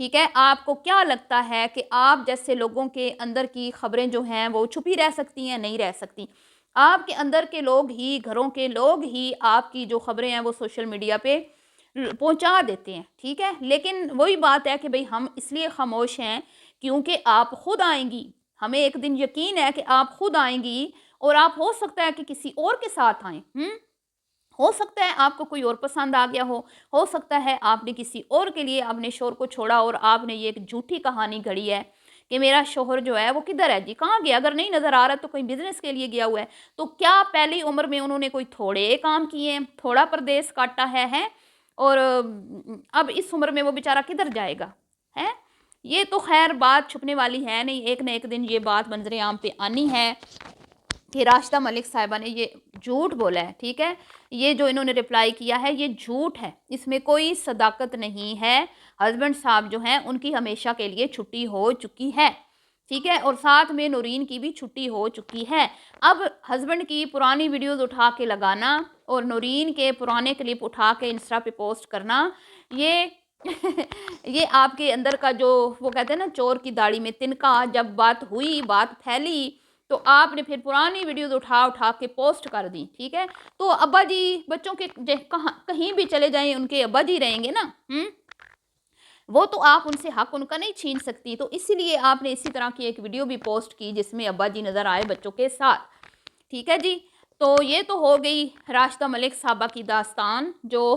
ٹھیک ہے، آپ کو کیا لگتا ہے کہ آپ جیسے لوگوں کے اندر کی خبریں جو ہیں وہ چھپی رہ سکتی ہیں؟ نہیں رہ سکتی۔ آپ کے اندر کے لوگ ہی، گھروں کے لوگ ہی آپ کی جو خبریں ہیں وہ سوشل میڈیا پہ پہنچا دیتے ہیں، ٹھیک ہے۔ لیکن وہی بات ہے کہ بھئی ہم اس لیے خاموش ہیں کیونکہ آپ خود آئیں گی، ہمیں ایک دن یقین ہے کہ آپ خود آئیں گی، اور آپ ہو سکتا ہے کہ کسی اور کے ساتھ آئیں، ہو سکتا ہے آپ کو کوئی اور پسند آ گیا ہو سکتا ہے آپ نے کسی اور کے لیے اپنے شوہر کو چھوڑا اور آپ نے یہ ایک جھوٹی کہانی گھڑی ہے کہ میرا شوہر جو ہے وہ کدھر ہے جی، کہاں گیا؟ اگر نہیں نظر آ رہا تو کوئی بزنس کے لیے گیا ہوا ہے، تو کیا پہلی عمر میں انہوں نے کوئی تھوڑے کام کیے ہیں، تھوڑا پردیس کاٹا ہے اور اب اس عمر میں وہ بیچارہ کدھر جائے گا ہے؟ یہ تو خیر بات چھپنے والی ہے نہیں، ایک نہ ایک دن یہ بات منظر عام پہ آنی ہے کہ راشدہ ملک صاحبہ نے یہ جھوٹ بولا ہے، ٹھیک ہے۔ یہ جو انہوں نے رپلائی کیا ہے یہ جھوٹ ہے، اس میں کوئی صداقت نہیں ہے۔ ہسبینڈ صاحب جو ہیں ان کی ہمیشہ کے لیے چھٹی ہو چکی ہے، ٹھیک ہے، اور ساتھ میں نورین کی بھی چھٹی ہو چکی ہے۔ اب ہسبینڈ کی پرانی ویڈیوز اٹھا کے لگانا اور نورین کے پرانے کلپ اٹھا کے انسٹا پہ پوسٹ کرنا، یہ یہ آپ کے اندر کا جو وہ کہتے ہیں نا چور کی داڑھی میں تنکا، جب بات ہوئی، بات پھیلی تو آپ نے پھر پرانی ویڈیوز اٹھا کے پوسٹ کر دی، ٹھیک ہے۔ تو ابا جی بچوں کے کہیں بھی چلے جائیں ان کے ابا جی رہیں گے نا، وہ تو آپ ان سے حق ان کا نہیں چھین سکتی، تو اسی لیے آپ نے اسی طرح کی ایک ویڈیو بھی پوسٹ کی جس میں ابا جی نظر آئے بچوں کے ساتھ، ٹھیک ہے جی۔ تو یہ تو ہو گئی راشدہ ملک صاحبہ کی داستان، جو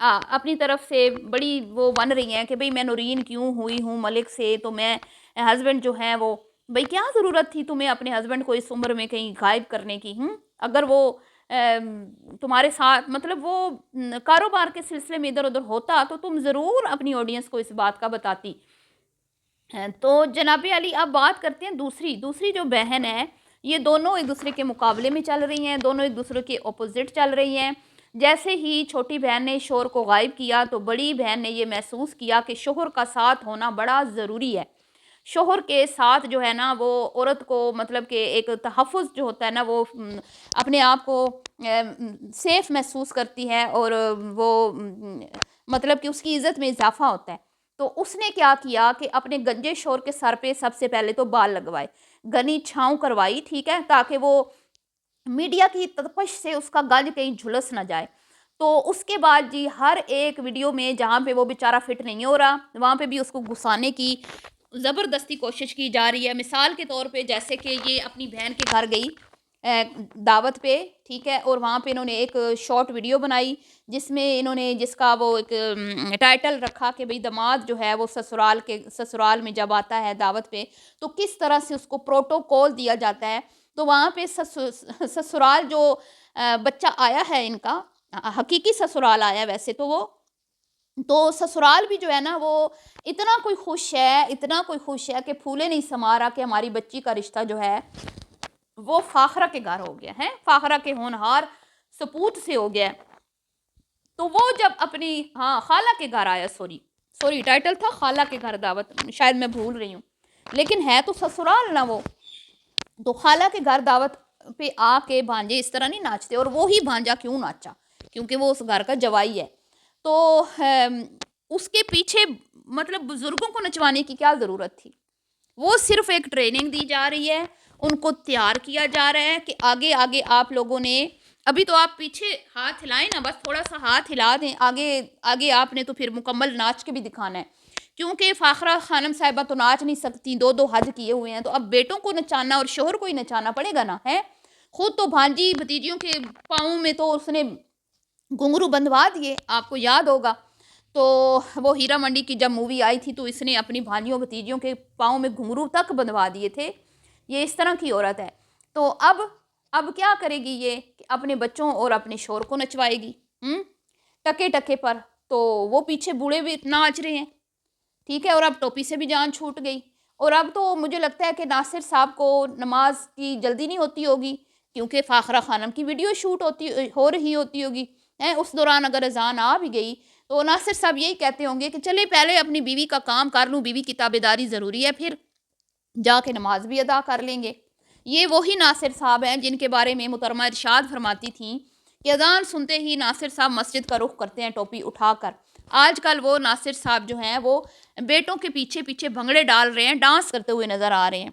اپنی طرف سے بڑی وہ بن رہی ہیں کہ بھئی میں نورین کیوں ہوئی ہوں ملک سے، تو میں ہسبینڈ جو ہیں وہ بھئی کیا ضرورت تھی تمہیں اپنے ہسبینڈ کو اس عمر میں کہیں غائب کرنے کی، اگر وہ تمہارے ساتھ مطلب وہ کاروبار کے سلسلے میں ادھر ادھر ہوتا تو تم ضرور اپنی آڈینس کو اس بات کا بتاتی۔ تو جناب علی اب بات کرتے ہیں دوسری جو بہن ہے، یہ دونوں ایک دوسرے کے مقابلے میں چل رہی ہیں، دونوں ایک دوسرے کے اپوزٹ چل رہی ہیں۔ جیسے ہی چھوٹی بہن نے شوہر کو غائب کیا تو بڑی بہن نے یہ محسوس کیا کہ شوہر کا ساتھ ہونا بڑا ضروری ہے۔ شوہر کے ساتھ جو ہے نا وہ عورت کو مطلب کہ ایک تحفظ جو ہوتا ہے نا وہ اپنے آپ کو سیف محسوس کرتی ہے، اور وہ مطلب کہ اس کی عزت میں اضافہ ہوتا ہے۔ تو اس نے کیا کیا کہ اپنے گنجے شوہر کے سر پہ سب سے پہلے تو بال لگوائے، گھنی چھاؤں کروائی، ٹھیک ہے، تاکہ وہ میڈیا کی تپش سے اس کا گنج کہیں جھلس نہ جائے۔ تو اس کے بعد جی ہر ایک ویڈیو میں جہاں پہ وہ بیچارہ فٹ نہیں ہو رہا وہاں پہ بھی اس کو گھسانے کی زبردستی کوشش کی جا رہی ہے۔ مثال کے طور پہ جیسے کہ یہ اپنی بہن کے گھر گئی دعوت پہ، ٹھیک ہے، اور وہاں پہ انہوں نے ایک شارٹ ویڈیو بنائی جس میں انہوں نے جس کا وہ ایک ٹائٹل رکھا کہ بھئی داماد جو ہے وہ سسرال میں جب آتا ہے دعوت پہ تو کس طرح سے اس کو پروٹوکول دیا جاتا ہے۔ تو وہاں پہ سسرال جو بچہ آیا ہے ان کا حقیقی سسرال آیا ہے ویسے تو سسرال بھی جو ہے نا وہ اتنا کوئی خوش ہے کہ پھولے نہیں سما رہا کہ ہماری بچی کا رشتہ جو ہے وہ فاخرہ کے گھر ہو گیا ہے، فاخرہ کے ہونہار سپوت سے ہو گیا۔ تو وہ جب اپنی خالہ کے گھر آیا، سوری ٹائٹل تھا خالہ کے گھر دعوت، شاید میں بھول رہی ہوں، لیکن ہے تو سسرال نا وہ، تو خالہ کے گھر دعوت پہ آ کے بھانجے اس طرح نہیں ناچتے، اور وہی بھانجا کیوں ناچا کیونکہ وہ اس گھر کا جوائی ہے۔ تو اس کے پیچھے مطلب بزرگوں کو نچوانے کی کیا ضرورت تھی؟ وہ صرف ایک ٹریننگ دی جا رہی ہے، ان کو تیار کیا جا رہا ہے کہ آگے آپ لوگوں نے ابھی تو آپ پیچھے ہاتھ ہلائیں نا، بس تھوڑا سا ہاتھ ہلا دیں، آگے آپ نے تو پھر مکمل ناچ کے بھی دکھانا ہے، کیونکہ فاخرہ خانم صاحبہ تو ناچ نہیں سکتی، دو حج کیے ہوئے ہیں، تو اب بیٹوں کو نچانا اور شوہر کو ہی نچانا پڑے گا نا، ہے خود تو بھانجی بھتیجیوں کے پاؤں میں تو اس نے گھنگرو بندھوا دیے، آپ کو یاد ہوگا۔ تو وہ ہیرا منڈی کی جب مووی آئی تھی تو اس نے اپنی بھانجیوں بھتیجیوں کے پاؤں میں گھنگرو تک بندھوا دیے تھے، یہ اس طرح کی عورت ہے۔ تو اب کیا کرے گی یہ کہ اپنے بچوں اور اپنے شوہر کو نچوائے گی ٹکے پر، تو وہ پیچھے بوڑھے بھی ناچ رہے ہیں، ٹھیک ہے، اور اب ٹوپی سے بھی جان چھوٹ گئی، اور اب تو مجھے لگتا ہے کہ ناصر صاحب کو نماز کی جلدی نہیں ہوتی ہوگی کیونکہ فاخرہ خانم کی ویڈیو شوٹ ہو رہی ہوتی ہوگی، اس دوران اگر اذان آ بھی گئی تو ناصر صاحب یہی کہتے ہوں گے کہ چلے پہلے اپنی بیوی کا کام کر لوں، بیوی کی تابعداری ضروری ہے، پھر جا کے نماز بھی ادا کر لیں گے۔ یہ وہی ناصر صاحب ہیں جن کے بارے میں محترمہ ارشاد فرماتی تھیں کہ اذان سنتے ہی ناصر صاحب مسجد کا رخ کرتے ہیں ٹوپی اٹھا کر، آج کل وہ ناصر صاحب جو ہیں وہ بیٹوں کے پیچھے پیچھے بھنگڑے ڈال رہے ہیں، ڈانس کرتے ہوئے نظر آ رہے ہیں۔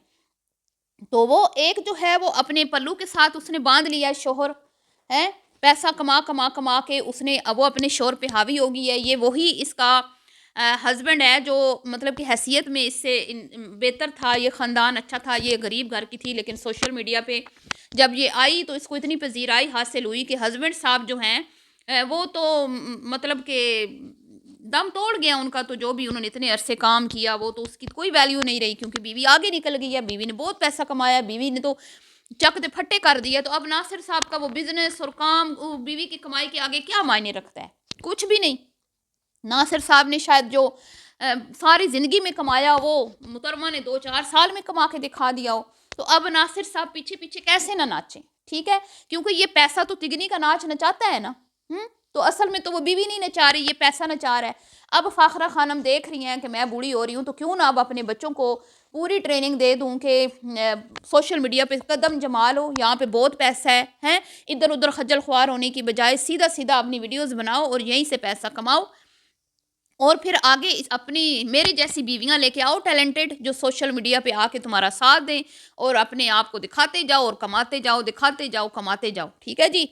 تو وہ ایک جو ہے وہ اپنے پلو کے ساتھ اس نے باندھ لیا ہے شوہر ہے، پیسہ کما کما کما کے اس نے وہ اپنے شوہر پہ حاوی ہو گئی ہے۔ یہ وہی اس کا ہسبینڈ ہے جو مطلب کہ حیثیت میں اس سے بہتر تھا، یہ خاندان اچھا تھا، یہ غریب گھر کی تھی، لیکن سوشل میڈیا پہ جب یہ آئی تو اس کو اتنی پذیرائی حاصل ہوئی کہ ہسبینڈ صاحب جو ہیں وہ تو مطلب کہ دم توڑ گیا ان کا، تو جو بھی انہوں نے اتنے عرصے کام کیا وہ تو اس کی کوئی ویلیو نہیں رہی، کیونکہ بیوی آگے نکل گئی ہے، بیوی نے بہت پیسہ کمایا، بیوی نے تو چک دے پھٹے کر دیا۔ تو اب ناصر صاحب کا وہ بزنس اور کام بیوی کی کمائی کے آگے کیا معنی رکھتا ہے؟ کچھ بھی نہیں۔ ناصر صاحب نے شاید جو ساری زندگی میں کمایا وہ محترمہ نے 2-4 سال میں کما کے دکھا دیا ہو، تو اب ناصر صاحب پیچھے پیچھے کیسے نہ ناچیں؟ ٹھیک ہے، کیونکہ یہ پیسہ تو تگنی کا ناچ نچاتا ہے نا، تو اصل میں تو وہ بیوی نہیں نچا رہی، یہ پیسہ نچا رہا ہے۔ اب فاخرہ خانم دیکھ رہی ہیں کہ میں بوڑھی ہو رہی ہوں، تو کیوں نہ اب اپنے بچوں کو پوری ٹریننگ دے دوں کہ سوشل میڈیا پہ قدم جما لو، یہاں پہ بہت پیسہ ہے، ادھر ادھر خجل خوار ہونے کی بجائے سیدھا سیدھا اپنی ویڈیوز بناؤ اور یہیں سے پیسہ کماؤ، اور پھر آگے اپنی میری جیسی بیویاں لے کے آؤ ٹیلنٹڈ، جو سوشل میڈیا پہ آ کے تمہارا ساتھ دیں اور اپنے آپ کو دکھاتے جاؤ اور کماتے جاؤ، دکھاتے جاؤ کماتے جاؤ، ٹھیک ہے جی۔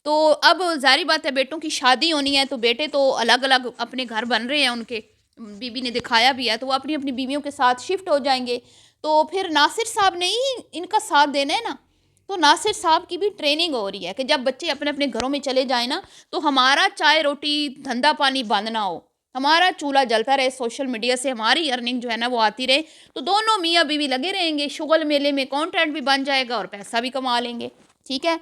تو اب ظاہری بات ہے بیٹوں کی شادی ہونی ہے، تو بیٹے تو الگ الگ اپنے گھر بن رہے ہیں ان کے، بیوی نے دکھایا بھی ہے، تو وہ اپنی اپنی بیویوں کے ساتھ شفٹ ہو جائیں گے، تو پھر ناصر صاحب نے ہی ان کا ساتھ دینا ہے نا۔ تو ناصر صاحب کی بھی ٹریننگ ہو رہی ہے کہ جب بچے اپنے اپنے گھروں میں چلے جائیں نا، تو ہمارا چائے روٹی دھندا پانی بند نہ ہو، ہمارا چولہا جلتا رہے، سوشل میڈیا سے ہماری ارننگ جو ہے نا وہ آتی رہے، تو دونوں میاں بیوی لگے رہیں گے، شغل میلے میں کانٹینٹ بھی بن جائے گا اور پیسہ بھی کما لیں گے، ٹھیک ہے۔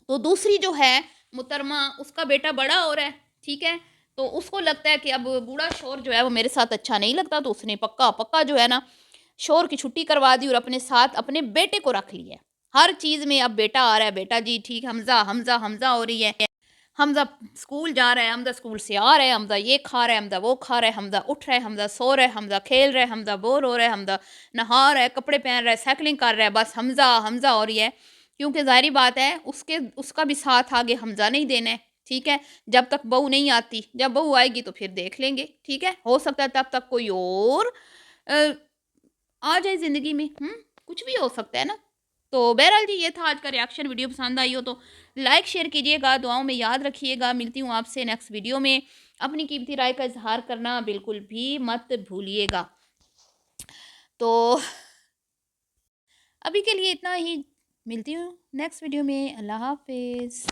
تو دوسری جو ہے محترمہ، اس کا بیٹا بڑا ہو رہا ہے، ٹھیک ہے، تو اس کو لگتا ہے کہ اب بوڑھا شور جو ہے وہ میرے ساتھ اچھا نہیں لگتا، تو اس نے پکا پکا جو ہے نا شور کی چھٹی کروا دی اور اپنے ساتھ اپنے بیٹے کو رکھ لیا ہے۔ ہر چیز میں اب بیٹا آ رہا ہے، بیٹا جی ٹھیک، حمزہ حمزہ حمزہ ہو رہی ہے، حمزہ اسکول جا رہا ہے، حمزہ اسکول سے آ رہا ہے، حمزہ یہ کھا رہا ہے، حمزہ وہ کھا رہا ہے، حمزہ اٹھ رہا ہے، حمزہ سو رہا ہے، حمزہ کھیل رہا ہے، حمزہ بور ہو رہا ہے، حمزہ نہا رہا ہے، کپڑے پہن رہا ہے، سائیکلنگ کر رہا ہے، بس حمزہ حمزہ ہو رہی ہے، کیونکہ ظاہری بات ہے اس کا بھی ساتھ آگے حمزہ نہیں دینا ہے، ٹھیک ہے، جب تک بہو نہیں آتی، جب بہو آئے گی تو پھر دیکھ لیں گے، ٹھیک ہے، ہو سکتا ہے تب تک کوئی اور آ جائے زندگی میں، کچھ بھی ہو سکتا ہے نا۔ تو بہرحال جی یہ تھا آج کا ریاکشن، ویڈیو پسند آئی ہو تو لائک شیئر کیجئے گا، دعاؤں میں یاد رکھیے گا، ملتی ہوں آپ سے نیکسٹ ویڈیو میں، اپنی قیمتی رائے کا اظہار کرنا بالکل بھی مت بھولیے گا۔ تو ابھی کے لیے اتنا ہی، ملتی ہوں نیکسٹ ویڈیو میں، اللہ حافظ۔